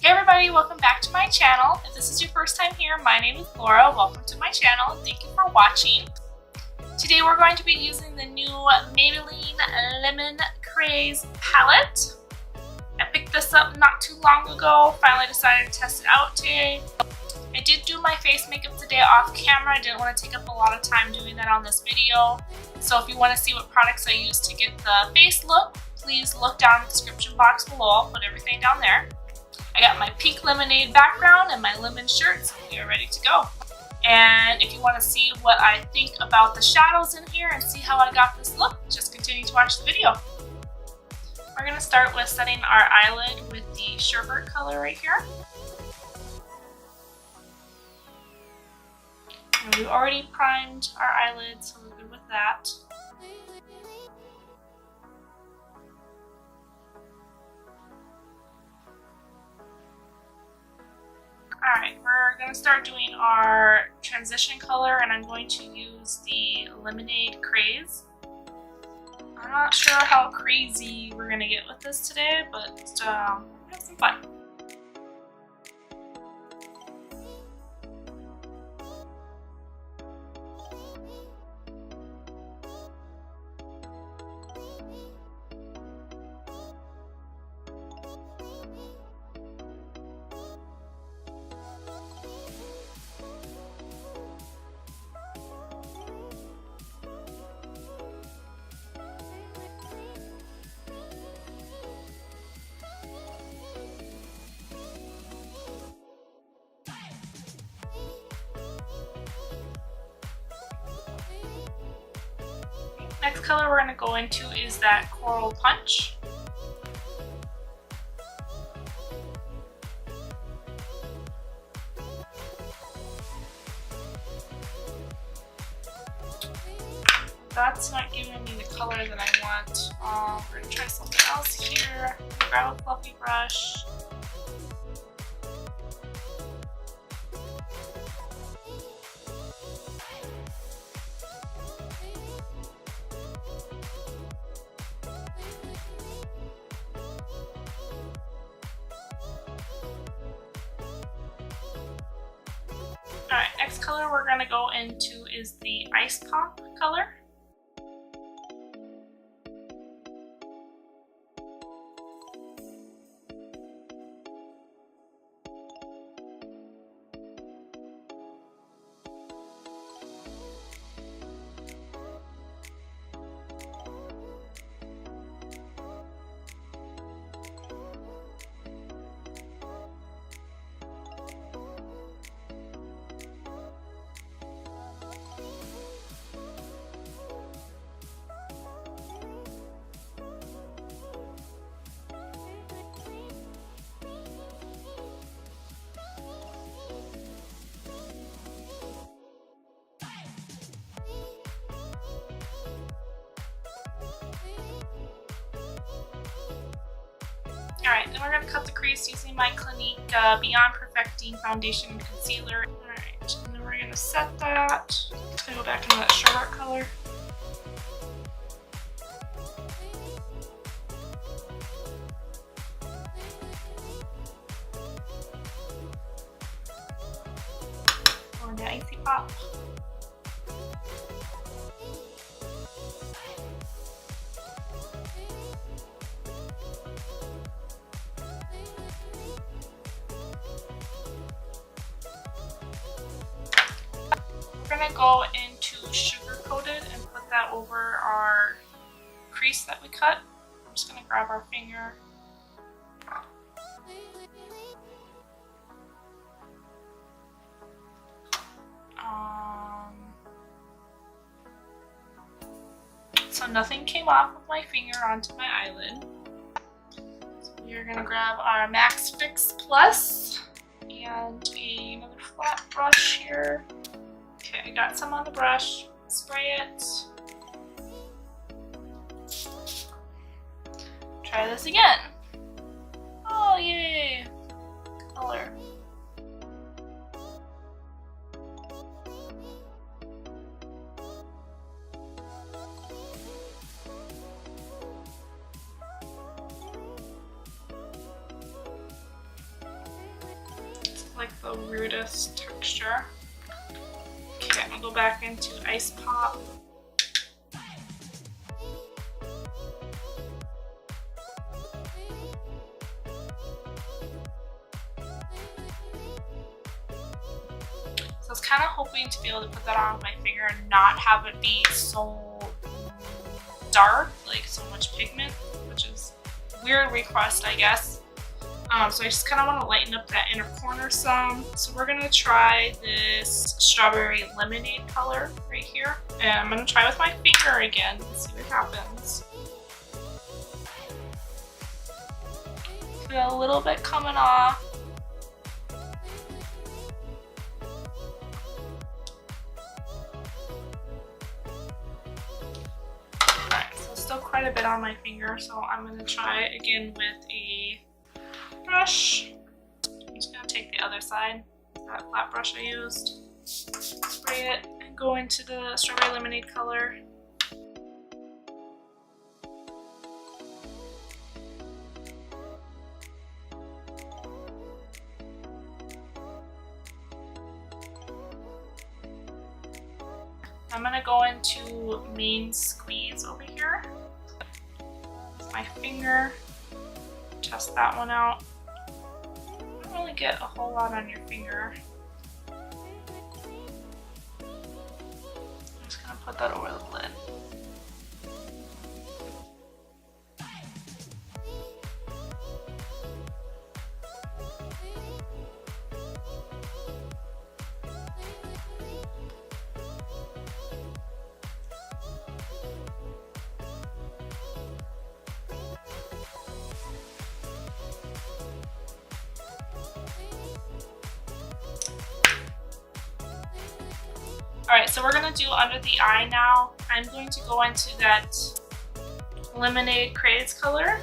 Hey everybody, welcome back to my channel. If this is your first time here, my name is Laura. Welcome to my channel and thank you for watching. Today we're going to be using the new Maybelline Lemon Craze palette. I picked this up not too long ago, finally decided to test it out today. I did do my face makeup today off camera. I didn't want to take up a lot of time doing that on this video. So if you want to see what products I used to get the face look, please look down in the description box below. I'll put everything down there. I got my pink lemonade background and my lemon shirt, so we are ready to go. And if you want to see what I think about the shadows in here and see how I got this look, just continue to watch the video. We're going to start with setting our eyelid with the sherbet color right here. And we've already primed our eyelids, so we're good with that. Alright, we're going to start doing our transition color, and I'm going to use the Lemonade Craze. I'm not sure how crazy we're going to get with this today, but we're going to have some fun. Next color we're going to go into is that Coral Punch. That's not giving me the color that I want. We're going to try something else here. Grab a fluffy brush. Alright, next color we're going to go into is the Ice Pop color. Alright, then we're going to cut the crease using my Clinique Beyond Perfecting Foundation and Concealer. Alright, and then we're going to set that. It's going to go back into that sherbet color. Go into Icy Pop. We're going to go into Sugar Coated and put that over our crease that we cut. I'm just going to grab our finger. So nothing came off of my finger onto my eyelid. So we're going to grab our Max Fix Plus and another flat brush here. Okay, I got some on the brush. Spray it. Try this again. Oh, yay! Color. the weirdest texture. Okay, I'm gonna go back into Ice Pop. So I was kind of hoping to be able to put that on with my finger and not have it be so dark, like so much pigment, which is a weird request, I guess. So I just kind of want to lighten up that inner corner some. So we're going to try this Strawberry Lemonade color right here. And I'm going to try with my finger again and see what happens. Feel a little bit coming off. Still quite a bit on my finger, so I'm going to try it again with a brush. I'm just going to take the other side, that flat brush I used, spray it, and go into the Strawberry Lemonade color. I'm going to go into Main Squeeze over here. With my finger, test that one out. You don't really get a whole lot on your finger. I'm just going to put that over the lid. Alright, so we're going to do under the eye now. I'm going to go into that Lemonade Craze color.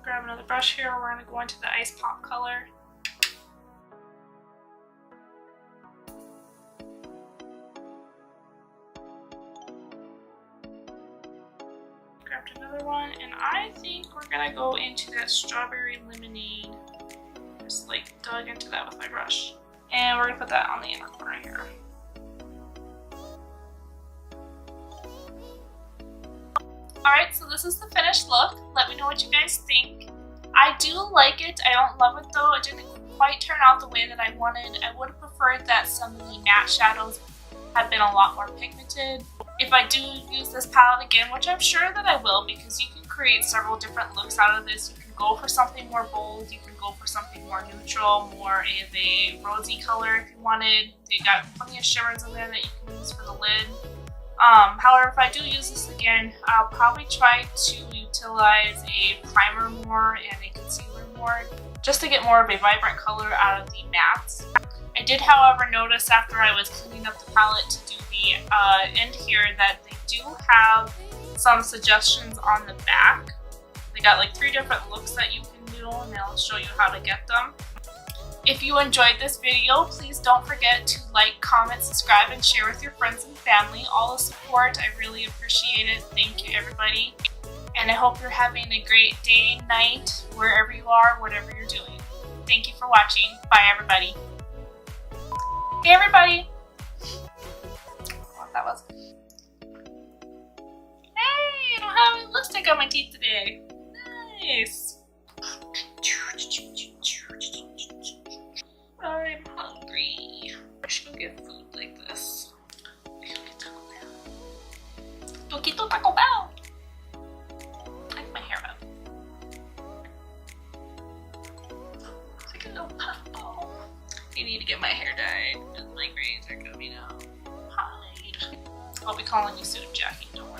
Grab another brush here. We're going to go into the Ice Pop color. Grabbed another one, and I think we're going to go into that Strawberry Lemonade. Just like dug into that with my brush. And we're going to put that on the inner corner here. Alright, so this is the finished look. Let me know what you guys think. I do like it. I don't love it though. It didn't quite turn out the way that I wanted. I would have preferred that some of the matte shadows had been a lot more pigmented. If I do use this palette again, which I'm sure that I will, because you can create several different looks out of this. You can go for something more bold. You can go for something more neutral, more of a rosy color if you wanted. They got plenty of shimmers in there that you can use for the lid. However, if I do use this again, I'll probably try to utilize a primer more and a concealer more, just to get more of a vibrant color out of the mattes. I did, however, notice after I was cleaning up the palette to do the end here that they do have some suggestions on the back. They got like 3 different looks that you can do, and I'll show you how to get them. If you enjoyed this video, please don't forget to like, comment, subscribe, and share with your friends and family. All the support, I really appreciate it. Thank you, everybody. And I hope you're having a great day, night, wherever you are, whatever you're doing. Thank you for watching. Bye, everybody. Hey, everybody. What that was. Hey, I don't have any lipstick on my teeth today. Nice. I'm hungry. I should go get food like this. I should get Taco Bell. Toquito Taco Bell! I like my hair up. It's like a little puffball. I need to get my hair dyed because my grays are coming out. Hide. I'll be calling you soon, Jackie. Don't worry.